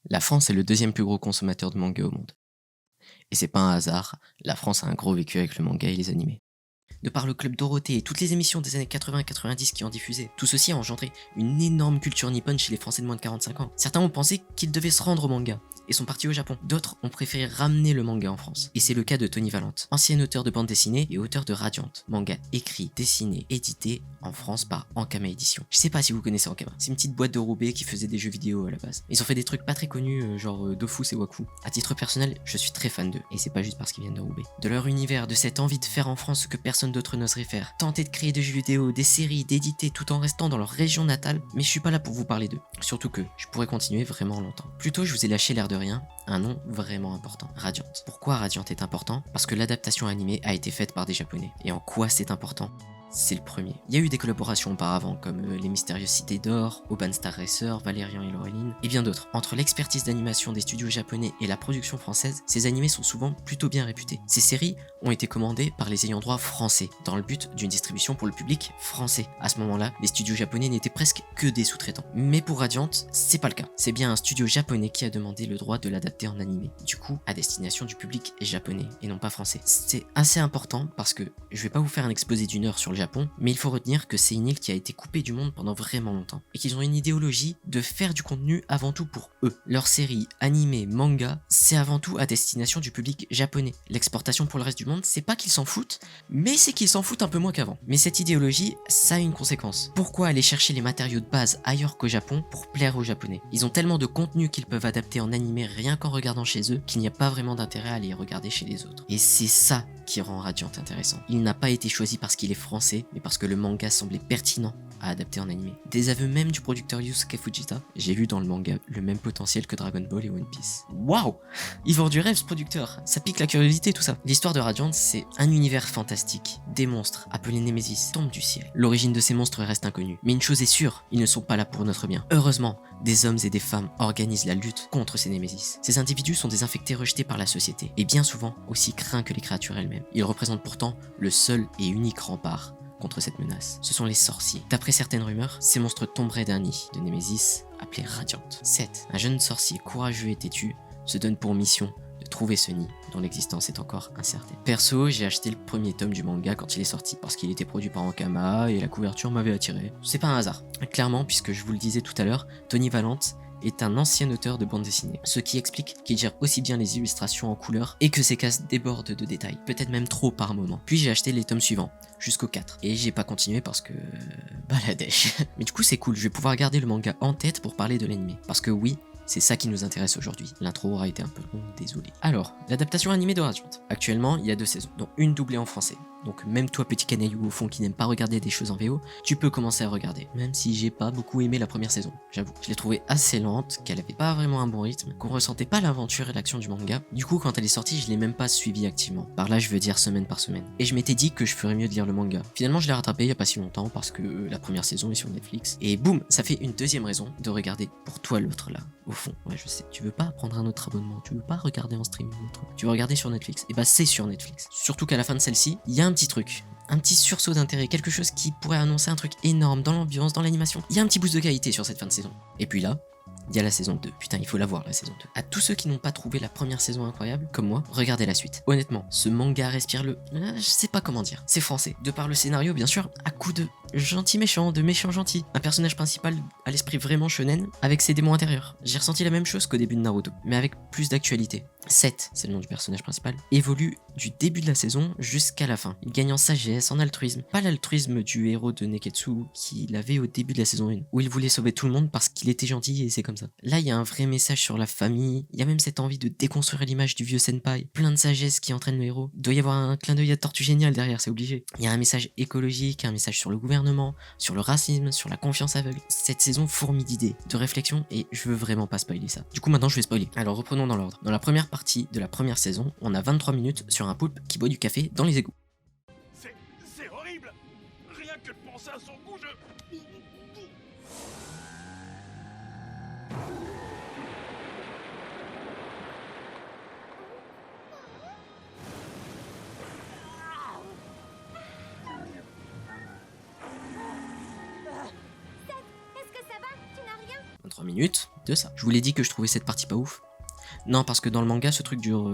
La France est le deuxième plus gros consommateur de manga au monde. Et c'est pas un hasard, la France a un gros vécu avec le manga et les animés. De par le Club Dorothée et toutes les émissions des années 80 et 90 qui en diffusaient, tout ceci a engendré une énorme culture nippone chez les Français de moins de 45 ans. Certains ont pensé qu'ils devaient se rendre au manga et sont partis au Japon. D'autres ont préféré ramener le manga en France. Et c'est le cas de Tony Valente, ancien auteur de bande dessinée et auteur de Radiant, manga écrit, dessiné, édité en France par Ankama Édition. Je sais pas si vous connaissez Ankama, c'est une petite boîte de Roubaix qui faisait des jeux vidéo à la base. Ils ont fait des trucs pas très connus, genre Dofus et Waku. À titre personnel, je suis très fan d'eux, et c'est pas juste parce qu'ils viennent de Roubaix. De leur univers, de cette envie de faire en France ce que personne d'autre n'oserait faire, tenter de créer des jeux vidéo, des séries, d'éditer tout en restant dans leur région natale, mais je suis pas là pour vous parler d'eux. Surtout que je pourrais continuer vraiment longtemps. Plutôt, je vous ai lâché l'air de rien, un nom vraiment important, Radiant. Pourquoi Radiant est important? Parce que l'adaptation animée a été faite par des Japonais. Et en quoi c'est important? C'est le premier. Il y a eu des collaborations auparavant comme Les Mystérieuses Cités d'Or, Oban Star Racer, Valérian et Laureline, et bien d'autres. Entre l'expertise d'animation des studios japonais et la production française, ces animés sont souvent plutôt bien réputés. Ces séries ont été commandées par les ayants droit français, dans le but d'une distribution pour le public français. À ce moment-là, les studios japonais n'étaient presque que des sous-traitants. Mais pour Radiant, c'est pas le cas. C'est bien un studio japonais qui a demandé le droit de l'adapter en animé. Du coup, à destination du public japonais et non pas français. C'est assez important parce que je vais pas vous faire un exposé d'une heure sur le Japon, mais il faut retenir que c'est une île qui a été coupée du monde pendant vraiment longtemps, et qu'ils ont une idéologie de faire du contenu avant tout pour eux. Leur série, animé, manga, c'est avant tout à destination du public japonais. L'exportation pour le reste du monde, c'est pas qu'ils s'en foutent, mais c'est qu'ils s'en foutent un peu moins qu'avant. Mais cette idéologie, ça a une conséquence. Pourquoi aller chercher les matériaux de base ailleurs qu'au Japon pour plaire aux Japonais? Ils ont tellement de contenu qu'ils peuvent adapter en animé rien qu'en regardant chez eux, qu'il n'y a pas vraiment d'intérêt à les regarder chez les autres. Et c'est ça qui rend Radiant intéressant. Il n'a pas été choisi parce qu'il est français, mais parce que le manga semblait pertinent à adapter en animé. Des aveux même du producteur Yusuke Fujita, j'ai vu dans le manga le même potentiel que Dragon Ball et One Piece. Waouh! Il vend du rêve ce producteur, ça pique la curiosité tout ça. L'histoire de Radiant, c'est un univers fantastique. Des monstres, appelés Némésis, tombent du ciel. L'origine de ces monstres reste inconnue, mais une chose est sûre, ils ne sont pas là pour notre bien. Heureusement, des hommes et des femmes organisent la lutte contre ces Némésis. Ces individus sont des infectés rejetés par la société, et bien souvent aussi craints que les créatures elles-mêmes. Ils représentent pourtant le seul et unique rempart contre cette menace. Ce sont les sorciers. D'après certaines rumeurs, ces monstres tomberaient d'un nid de Némésis appelé Radiant. 7. Un jeune sorcier courageux et têtu se donne pour mission de trouver ce nid dont l'existence est encore incertaine. Perso, j'ai acheté le premier tome du manga quand il est sorti parce qu'il était produit par Ankama et la couverture m'avait attiré. C'est pas un hasard. Clairement, puisque je vous le disais tout à l'heure, Tony Valente est un ancien auteur de bande dessinée, ce qui explique qu'il gère aussi bien les illustrations en couleur et que ses cases débordent de détails, peut-être même trop par moment. Puis j'ai acheté les tomes suivants, jusqu'au 4, et j'ai pas continué parce que... la dèche. Mais du coup c'est cool, je vais pouvoir garder le manga en tête pour parler de l'anime, parce que oui, c'est ça qui nous intéresse aujourd'hui. L'intro aura été un peu longue, désolé. Alors, l'adaptation animée de Radiant. Actuellement, il y a 2 saisons, dont une doublée en français. Donc même toi petit canaillou au fond qui n'aime pas regarder des choses en VO, tu peux commencer à regarder. Même si j'ai pas beaucoup aimé la première saison, j'avoue. Je l'ai trouvée assez lente, qu'elle avait pas vraiment un bon rythme, qu'on ressentait pas l'aventure et l'action du manga. Du coup quand elle est sortie, je l'ai même pas suivie activement. Par là je veux dire semaine par semaine. Et je m'étais dit que je ferais mieux de lire le manga. Finalement je l'ai rattrapé il y a pas si longtemps parce que la première saison est sur Netflix. Et boum, ça fait une deuxième raison de regarder pour toi l'autre là. Au fond, ouais je sais, tu veux pas prendre un autre abonnement, tu veux pas regarder en streaming, tu veux regarder sur Netflix. Et bah c'est sur Netflix. Surtout qu'à la fin de celle-ci, il y a un petit truc. Un petit sursaut d'intérêt, quelque chose qui pourrait annoncer un truc énorme dans l'ambiance, dans l'animation. Il y a un petit boost de qualité sur cette fin de saison. Et puis là, il y a la saison 2. Putain, il faut la voir, la saison 2. À tous ceux qui n'ont pas trouvé la première saison incroyable, comme moi, regardez la suite. Honnêtement, ce manga respire le... je sais pas comment dire. C'est français. De par le scénario, bien sûr, à coup de gentil méchant, de méchant gentil. Un personnage principal à l'esprit vraiment shonen, avec ses démons intérieurs. J'ai ressenti la même chose qu'au début de Naruto, mais avec plus d'actualité. 7, c'est le nom du personnage principal, évolue du début de la saison jusqu'à la fin. Il gagne en sagesse, en altruisme. Pas l'altruisme du héros de Neketsu qu'il avait au début de la saison 1, où il voulait sauver tout le monde parce qu'il était gentil et c'est comme ça. Là, il y a un vrai message sur la famille, il y a même cette envie de déconstruire l'image du vieux senpai, plein de sagesse qui entraîne le héros. Il doit y avoir un clin d'œil à Tortue Géniale derrière, c'est obligé. Il y a un message écologique, un message sur le gouvernement, sur le racisme, sur la confiance aveugle. Cette saison fourmille d'idées, de réflexions, et je veux vraiment pas spoiler ça. Du coup, maintenant, je vais spoiler. Alors, reprenons dans l'ordre. Dans la première partie de la première saison, on a 23 minutes sur un poulpe qui boit du café dans les égouts. C'est horrible. Rien que de penser à son goût, je... Est-ce que ça va? Tu n'as rien? 23 minutes de ça. Je vous l'ai dit que je trouvais cette partie pas ouf. Non, parce que dans le manga, ce truc dure...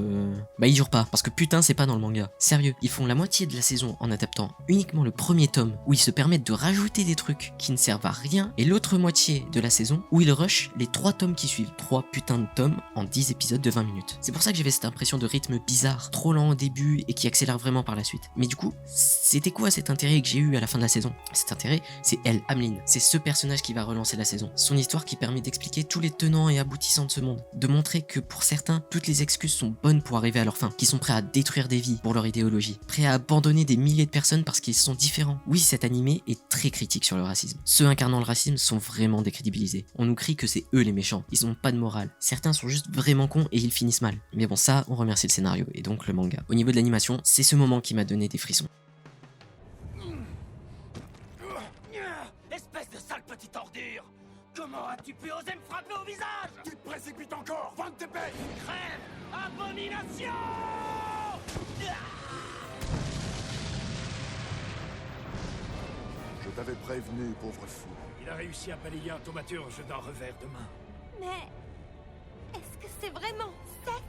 Bah, il dure pas, parce que putain, c'est pas dans le manga. Sérieux, ils font la moitié de la saison en adaptant uniquement le premier tome, où ils se permettent de rajouter des trucs qui ne servent à rien, et l'autre moitié de la saison, où ils rushent les 3 tomes qui suivent. 3 putains de tomes en 10 épisodes de 20 minutes. C'est pour ça que j'avais cette impression de rythme bizarre, trop lent au début, et qui accélère vraiment par la suite. Mais du coup, c'était quoi cet intérêt que j'ai eu à la fin de la saison? Cet intérêt, c'est elle, Ameline. C'est ce personnage qui va relancer la saison. Son histoire qui permet d'expliquer tous les tenants et aboutissants de ce monde. De montrer que pour certains, toutes les excuses sont bonnes pour arriver à leur fin, qui sont prêts à détruire des vies pour leur idéologie, prêts à abandonner des milliers de personnes parce qu'ils sont différents. Oui, cet animé est très critique sur le racisme. Ceux incarnant le racisme sont vraiment décrédibilisés. On nous crie que c'est eux les méchants, ils n'ont pas de morale. Certains sont juste vraiment cons et ils finissent mal. Mais bon, ça, on remercie le scénario et donc le manga. Au niveau de l'animation, c'est ce moment qui m'a donné des frissons. Espèce de sale petite ordure! Comment as-tu pu oser me frapper au visage? Tu te précipites encore! Vends tes bêtes! Crève! Abomination! Je t'avais prévenu, pauvre fou. Il a réussi à balayer un thaumaturge d'un revers de main. Mais est-ce que c'est vraiment Seth?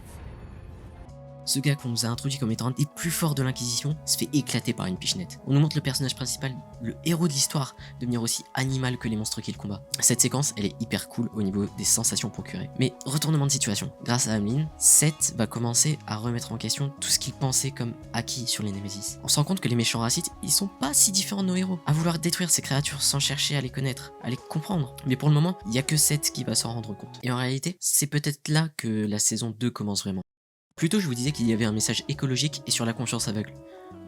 Ce gars qu'on nous a introduit comme étant un des plus forts de l'Inquisition se fait éclater par une pichenette. On nous montre le personnage principal, le héros de l'histoire, devenir aussi animal que les monstres qu'il combat. Cette séquence, elle est hyper cool au niveau des sensations procurées. Mais retournement de situation. Grâce à Ameline, Seth va commencer à remettre en question tout ce qu'il pensait comme acquis sur les Némésis. On se rend compte que les méchants racistes, ils sont pas si différents de nos héros. À vouloir détruire ces créatures sans chercher à les connaître, à les comprendre. Mais pour le moment, il y a que Seth qui va s'en rendre compte. Et en réalité, c'est peut-être là que la saison 2 commence vraiment. Plus tôt, je vous disais qu'il y avait un message écologique et sur la confiance aveugle.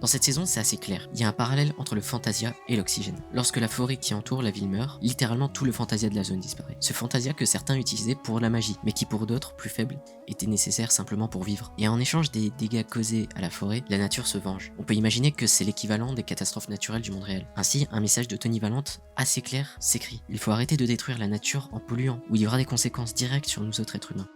Dans cette saison, c'est assez clair. Il y a un parallèle entre le Fantasia et l'oxygène. Lorsque la forêt qui entoure la ville meurt, littéralement tout le Fantasia de la zone disparaît. Ce Fantasia que certains utilisaient pour la magie, mais qui pour d'autres, plus faibles, était nécessaire simplement pour vivre. Et en échange des dégâts causés à la forêt, la nature se venge. On peut imaginer que c'est l'équivalent des catastrophes naturelles du monde réel. Ainsi, un message de Tony Valente assez clair s'écrit. Il faut arrêter de détruire la nature en polluant, ou il y aura des conséquences directes sur nous autres êtres humains.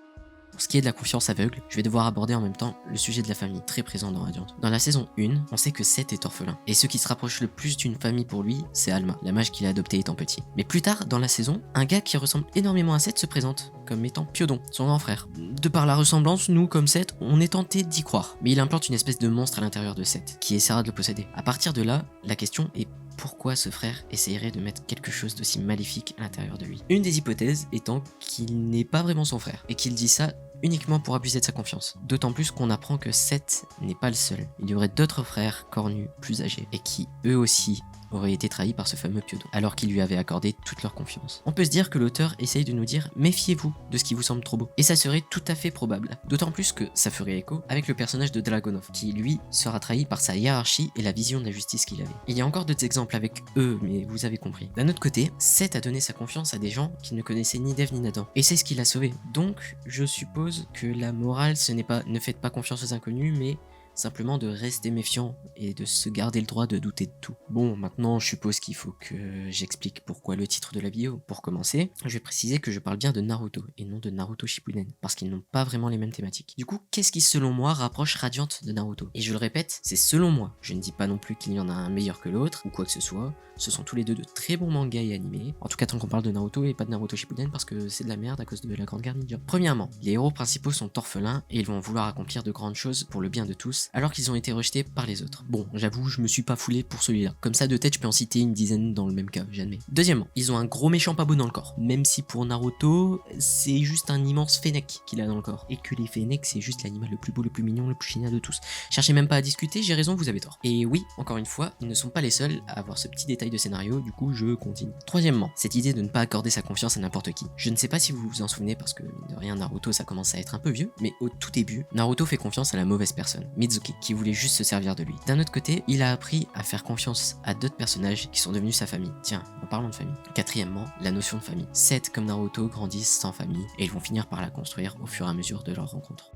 Pour ce qui est de la confiance aveugle, je vais devoir aborder en même temps le sujet de la famille, très présent dans Radiant. Dans la saison 1, on sait que Seth est orphelin, et ce qui se rapproche le plus d'une famille pour lui, c'est Alma, la mage qu'il a adoptée étant petit. Mais plus tard, dans la saison, un gars qui ressemble énormément à Seth se présente, comme étant Piodon, son grand frère. De par la ressemblance, nous, comme Seth, on est tenté d'y croire. Mais il implante une espèce de monstre à l'intérieur de Seth, qui essaiera de le posséder. À partir de là, la question est pourquoi ce frère essayerait de mettre quelque chose d'aussi maléfique à l'intérieur de lui. Une des hypothèses étant qu'il n'est pas vraiment son frère, et qu'il dit ça uniquement pour abuser de sa confiance. D'autant plus qu'on apprend que Seth n'est pas le seul. Il y aurait d'autres frères cornus plus âgés, et qui eux aussi auraient été trahis par ce fameux Piodon, alors qu'il lui avait accordé toute leur confiance. On peut se dire que l'auteur essaye de nous dire « méfiez-vous de ce qui vous semble trop beau ». Et ça serait tout à fait probable. D'autant plus que ça ferait écho avec le personnage de Dragonov, qui lui sera trahi par sa hiérarchie et la vision de la justice qu'il avait. Il y a encore d'autres exemples avec eux, mais vous avez compris. D'un autre côté, Seth a donné sa confiance à des gens qui ne connaissaient ni d'Ève ni d'Adam. Et c'est ce qui l'a sauvé. Donc, je suppose que la morale, ce n'est pas « ne faites pas confiance aux inconnus », mais simplement de rester méfiant et de se garder le droit de douter de tout. Bon, maintenant je suppose qu'il faut que j'explique pourquoi le titre de la vidéo. Pour commencer, je vais préciser que je parle bien de Naruto et non de Naruto Shippuden, parce qu'ils n'ont pas vraiment les mêmes thématiques. Du coup, qu'est-ce qui selon moi rapproche Radiant de Naruto? Et je le répète, c'est selon moi. Je ne dis pas non plus qu'il y en a un meilleur que l'autre, ou quoi que ce soit. Ce sont tous les deux de très bons mangas et animés. En tout cas tant qu'on parle de Naruto et pas de Naruto Shippuden, parce que c'est de la merde à cause de la Grande Guerre Ninja. Premièrement, les héros principaux sont orphelins et ils vont vouloir accomplir de grandes choses pour le bien de tous, alors qu'ils ont été rejetés par les autres. Bon, j'avoue, je me suis pas foulé pour celui-là. Comme ça, de tête, je peux en citer une dizaine dans le même cas, j'admets. Deuxièmement, ils ont un gros méchant pas beau dans le corps. Même si pour Naruto, c'est juste un immense fennec qu'il a dans le corps. Et que les fennecs, c'est juste l'animal le plus beau, le plus mignon, le plus génial de tous. Cherchez même pas à discuter, j'ai raison, vous avez tort. Et oui, encore une fois, ils ne sont pas les seuls à avoir ce petit détail de scénario, du coup, je continue. Troisièmement, cette idée de ne pas accorder sa confiance à n'importe qui. Je ne sais pas si vous vous en souvenez, parce que, mine de rien, Naruto, ça commence à être un peu vieux, mais au tout début, Naruto fait confiance à la mauvaise personne, Mizuki, qui voulait juste se servir de lui. D'un autre côté, il a appris à faire confiance à d'autres personnages qui sont devenus sa famille. Tiens, en parlant de famille. Quatrièmement, la notion de famille. Seth comme Naruto grandissent sans famille, et ils vont finir par la construire au fur et à mesure de leur rencontre.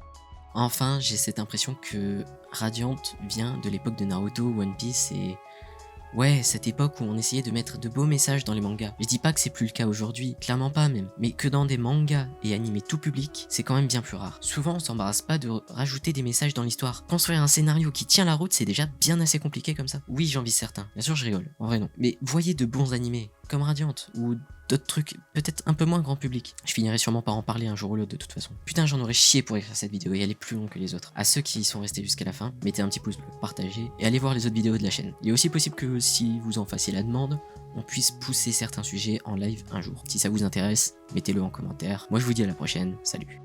Enfin, j'ai cette impression que Radiant vient de l'époque de Naruto, One Piece et... ouais, cette époque où on essayait de mettre de beaux messages dans les mangas. Je dis pas que c'est plus le cas aujourd'hui, clairement pas même, mais que dans des mangas et animés tout public, c'est quand même bien plus rare. Souvent on s'embarrasse pas de rajouter des messages dans l'histoire. Construire un scénario qui tient la route, c'est déjà bien assez compliqué comme ça. Oui, j'en vis certains, bien sûr je rigole, en vrai non. Mais voyez de bons animés, comme Radiant, ou d'autres trucs peut-être un peu moins grand public. Je finirai sûrement par en parler un jour ou l'autre de toute façon. Putain, j'en aurais chié pour écrire cette vidéo et elle est plus longue que les autres. À ceux qui y sont restés jusqu'à la fin, mettez un petit pouce bleu, partagez et allez voir les autres vidéos de la chaîne. Il est aussi possible que si vous en fassiez la demande, on puisse pousser certains sujets en live un jour. Si ça vous intéresse, mettez-le en commentaire. Moi je vous dis à la prochaine, salut.